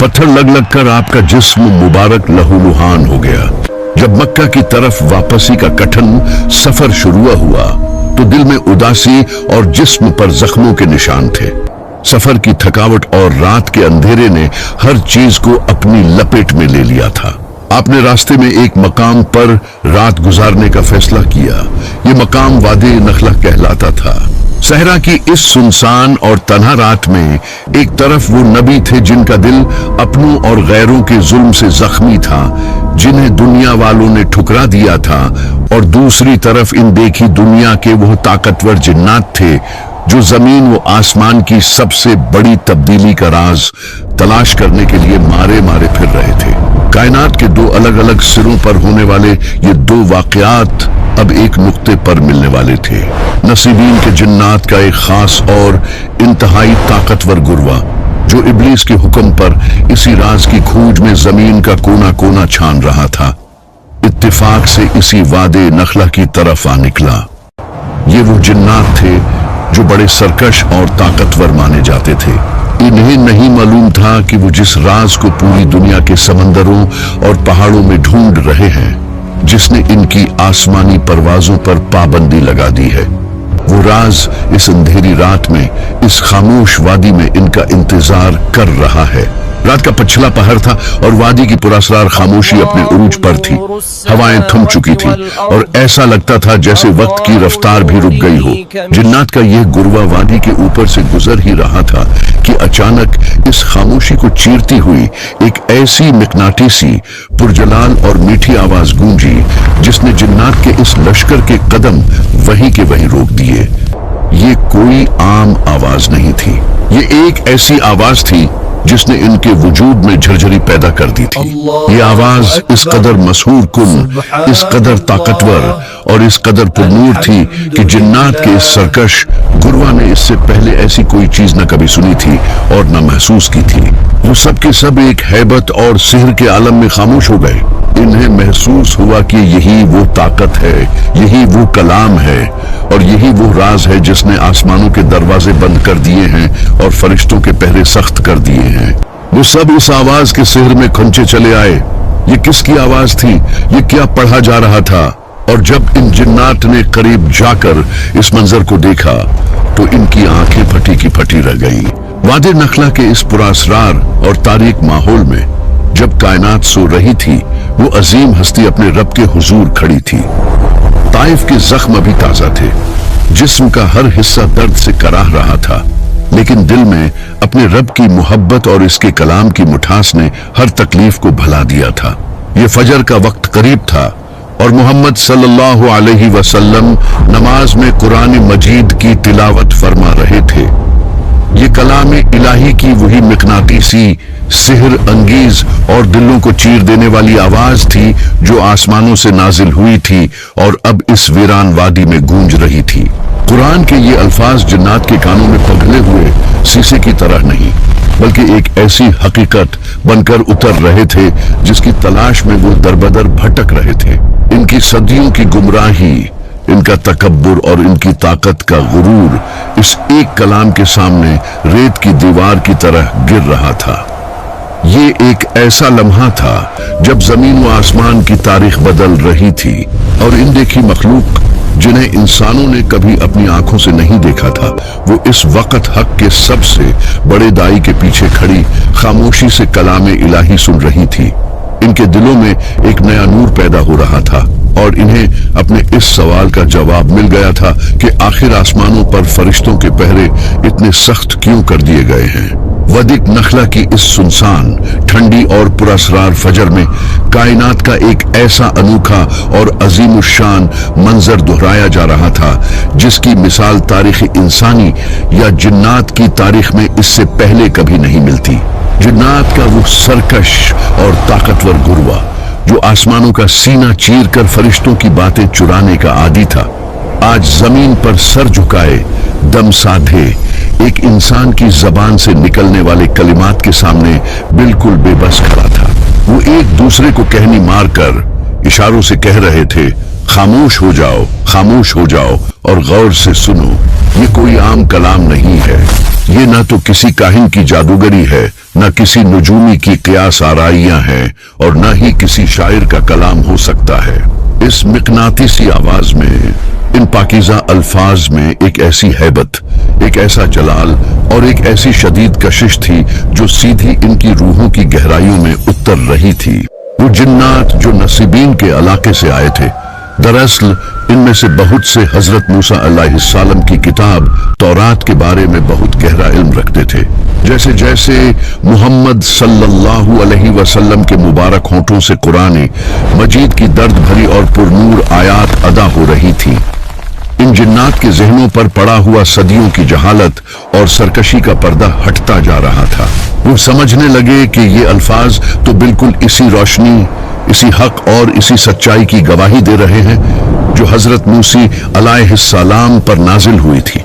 पत्थर लग लग कर आपका जिस्म मुबारक लहूलुहान हो गया। जब मक्का की तरफ वापसी का कठिन सफर शुरू हुआ तो दिल में उदासी और जिस्म पर जख्मों के निशान थे। सफर की थकावट और रात के अंधेरे ने हर चीज को अपनी लपेट में ले लिया था। आपने रास्ते में एक मकाम पर रात गुजारने का फैसला किया। ये मकाम वादी नखला कहलाता था। सहरा की इस सुनसान और तन्हा रात में एक तरफ वो नबी थे जिनका दिल अपनों और गैरों के जुल्म से जख्मी था, जिन्हें दुनिया वालों ने ठुकरा दिया था, और दूसरी तरफ इन देखी दुनिया के वो ताकतवर जिन्नात थे जो जमीन व आसमान की सबसे बड़ी तब्दीली का राज तलाश करने के लिए मारे मारे फिर रहे थे। कायनात के दो अलग अलग सिरों पर होने वाले ये दो वाकयात अब एक नुक्ते पर मिलने वाले थे। नसीबीन के जिन्नात का एक खास और इंतहाई ताकतवर गुरवा जो इब्लीस के हुक्म पर इसी राज की खोज में जमीन का कोना कोना छान रहा था, इत्तेफाक से इसी वादे नखला की तरफ आ निकला। ये वो जिन्नात थे जो बड़े सरकश और ताकतवर माने जाते थे। इन्हें नहीं मालूम था कि वो जिस राज को पूरी दुनिया के समंदरों और पहाड़ों में ढूंढ रहे हैं, जिसने इनकी आसमानी परवाजों पर पाबंदी लगा दी है, वो राज इस अंधेरी रात में, इस खामोश वादी में इनका इंतजार कर रहा है। रात का पछला पहर था और वादी की पुरअसरार खामोशी अपने उरूज पर थी। हवाएं थम चुकी थी और ऐसा लगता था जैसे वक्त की रफ्तार भी रुक गई हो। जिन्नात का यह गुरवा वादी के ऊपर से गुजर ही रहा था कि अचानक इस खामोशी को चीरती हुई एक ऐसी मिकनाटीसी, पुरजलाल और मीठी आवाज गूंजी जिसने जिन्नात के इस लश्कर के कदम वहीं के वहीं रोक दिए। ये कोई आम आवाज नहीं थी, ये एक ऐसी आवाज थी जिसने इनके वजूद में झरझरी पैदा कर दी थी। ये आवाज इस कदर मशहूर कुन, इस कदर ताकतवर और इस कदर पुरनूर थी कि जिन्नात के इस सरकश गुरवा ने इससे पहले ऐसी कोई चीज न कभी सुनी थी और न महसूस की थी। वो सब के सब एक हैबत और सिहर के आलम में खामोश हो गए। इन्हें महसूस हुआ कि यही वो ताकत है, यही वो कलाम है और यही वो राज है जिसने आसमानों के दरवाजे बंद कर दिए हैं और फरिश्तों के पहरे सख्त कर दिए हैं। वो सब इस आवाज के सिहर में खंचे चले आए। ये किसकी आवाज थी? ये क्या पढ़ा जा रहा था? और जब इन जिन्नात ने करीब जाकर इस मंजर को देखा तो इनकी आंखें फटी की फटी रह गई। वादे नखला के इस पुरअसरार और तारीक माहौल में जब कायनात सो रही थी, वो अजीम हस्ती अपने रब के हुजूर खड़ी थी। ताइफ के जख्म अभी ताजा थे, जिस्म का हर हिस्सा दर्द से कराह रहा था, लेकिन दिल में अपने रब की मोहब्बत और इसके कलाम की मुठास ने हर तकलीफ को भुला दिया था। ये फजर का वक्त करीब था और मोहम्मद सल्लल्लाहु अलैहि वसल्लम नमाज में कुरान मजीद की तिलावत फरमा रहे थे। ये कलाम इलाही की वही मिकनातीसी, सिहर अंगीज और दिलों को चीर देने वाली आवाज थी जो आसमानों से नाजिल हुई थी और अब इस वीरान वादी में गूंज रही थी। कुरान के ये अल्फाज जिन्नात के कानों में पिघले हुए शीशे की तरह नहीं, बल्कि एक ऐसी हकीकत बनकर उतर रहे थे जिसकी तलाश में वो दरबदर भटक रहे थे। इनकी सदियों की गुमराही, इनका तकब्बुर और इनकी ताकत का गुरूर इस एक कलाम के सामने रेत की दीवार की तरह गिर रहा था। ये एक ऐसा लम्हा था जब जमीन व आसमान की तारीख बदल रही थी और इन देखी मखलूक जिन्हें इंसानों ने कभी अपनी आंखों से नहीं देखा था, वो इस वक्त हक के सबसे बड़े दाई के पीछे खड़ी खामोशी से कलामे इलाही सुन रही थी। इनके दिलों में एक नया नूर पैदा हो रहा था और इन्हें अपने इस सवाल का जवाब मिल गया था कि आखिर आसमानों पर फरिश्तों के पहरे इतने सख्त क्यों कर दिए गए हैं। वदिक नखला की इस सुनसान, ठंडी और पुरअसरार फजर में कायनात का एक ऐसा अनोखा और अजीमुशान मंजर दोहराया जा रहा था जिसकी मिसाल तारीख इंसानी या जिन्नात की तारीख में इससे पहले कभी नहीं मिलती। जिन्नात का वो सरकश और ताकतवर गुरवा जो आसमानों का सीना चीर कर फरिश्तों की बातें चुराने का आदी था, आज जमीन पर सर झुकाए दम साधे एक इंसान की जबान से निकलने वाले कलिमात के सामने बिल्कुल बेबस खड़ा था। वो एक दूसरे को कहनी मारकर इशारों से कह रहे थे, खामोश हो जाओ, खामोश हो जाओ और गौर से सुनो। ये कोई आम कलाम नहीं है, یہ نہ تو کسی کاہن کی جادوگری ہے، نہ کسی نجومی کی قیاس آرائیاں ہیں، اور نہ ہی کسی شاعر کا کلام ہو سکتا ہے۔ اس مقناطیسی آواز میں، ان پاکیزہ الفاظ میں ایک ایسی ہیبت، ایک ایسا جلال اور ایک ایسی شدید کشش تھی جو سیدھی ان کی روحوں کی گہرائیوں میں اتر رہی تھی۔ وہ جنات جو نصیبین کے علاقے سے آئے تھے، دراصل ان میں سے بہت سے حضرت موسیٰ علیہ السلام کی کتاب تورات کے بارے میں بہت گہرا علم رکھتے تھے۔ جیسے جیسے محمد صلی اللہ علیہ وسلم کے مبارک ہونٹوں سے قرآن مجید کی درد بھری اور پرنور آیات ادا ہو رہی تھی، ان جنات کے ذہنوں پر پڑا ہوا صدیوں کی جہالت اور سرکشی کا پردہ ہٹتا جا رہا تھا۔ وہ سمجھنے لگے کہ یہ الفاظ تو بالکل اسی روشنی، اسی حق اور اسی سچائی کی گواہی دے رہے ہیں جو حضرت موسیٰ علیہ السلام پر نازل ہوئی تھی۔